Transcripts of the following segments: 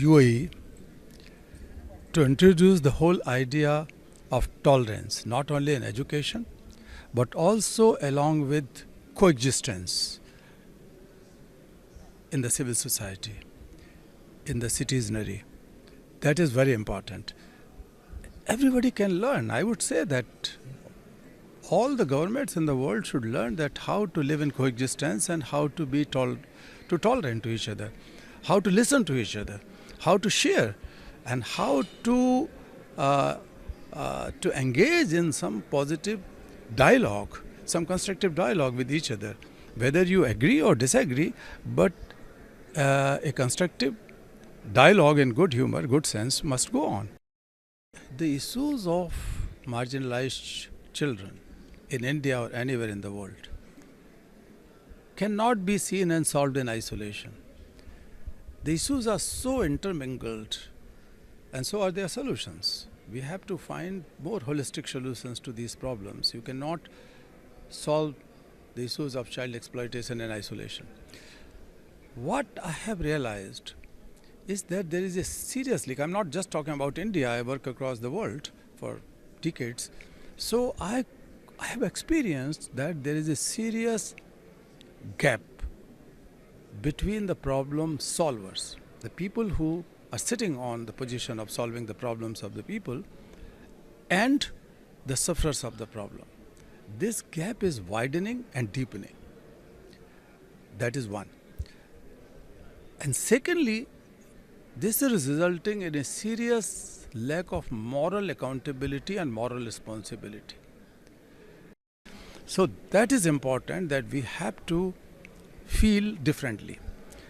UAE to introduce the whole idea of tolerance, not only in education, but also along with coexistence in the civil society, in the citizenry. That is very important. Everybody can learn. I would say that all the governments in the world should learn that how to live in coexistence and how to be tolerant to each other, how to listen to each other, how to share, and how to engage in some positive dialogue, some constructive dialogue with each other, whether you agree or disagree, but a constructive dialogue in good humor, good sense must go on. The issues of marginalized children in India or anywhere in the world cannot be seen and solved in isolation. The issues are so intermingled, and so are their solutions. We have to find more holistic solutions to these problems. You cannot solve the issues of child exploitation in isolation. What I have realized is that there is a serious leak. I'm not just talking about India. I work across the world for decades. So I have experienced that there is a serious gap between the problem solvers, the people who are sitting on the position of solving the problems of the people, and the sufferers of the problem. This gap is widening and deepening. That is one. And secondly, this is resulting in a serious lack of moral accountability and moral responsibility. So that is important, that we have to feel differently.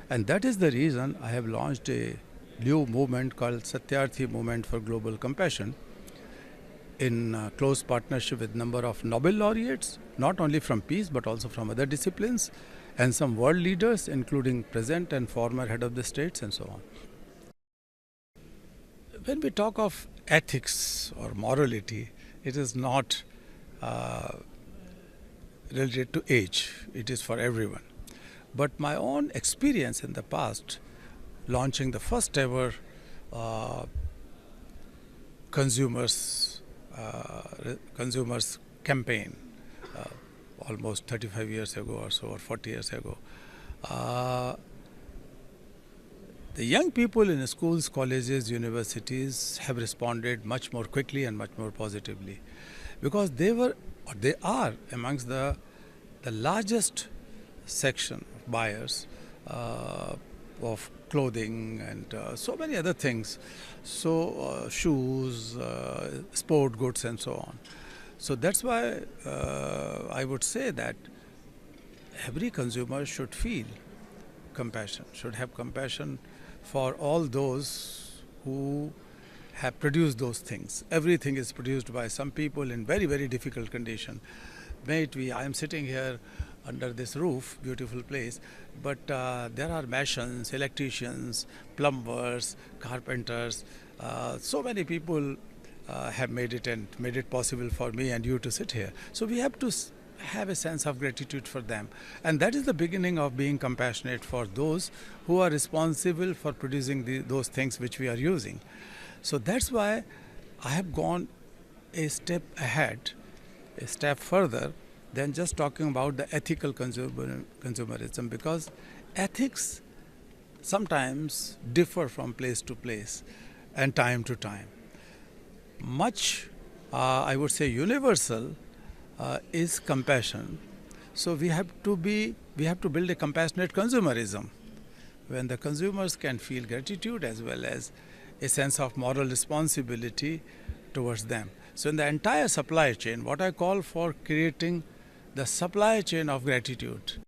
And that is the reason I have launched a new movement called Satyarthi Movement for Global Compassion in close partnership with a number of Nobel laureates, not only from peace but also from other disciplines, and some world leaders, including present and former head of the states and so on. When we talk of ethics or morality, it is not related to age. It is for everyone. But my own experience in the past, launching the first ever consumers campaign almost 35 years ago or so, or 40 years ago, the young people in schools, colleges, universities have responded much more quickly and much more positively, because they are amongst the largest section of buyers of clothing and so many other things, so shoes, sport goods and so on. So that's why I would say that every consumer should feel compassion, should have compassion for all those who have produced those things. Everything is produced by some people in very, very difficult condition. May it be, I am sitting here under this roof, beautiful place, but there are masons, electricians, plumbers, carpenters, so many people have made it and made it possible for me and you to sit here. So we have to have a sense of gratitude for them. And that is the beginning of being compassionate for those who are responsible for producing those things which we are using. So that's why I have gone a step ahead, a step further than just talking about the ethical consumerism, because ethics sometimes differ from place to place and time to time. Much, I would say, universal is compassion. So we have to build a compassionate consumerism, when the consumers can feel gratitude as well as a sense of moral responsibility towards them. So in the entire supply chain, what I call for creating the supply chain of gratitude.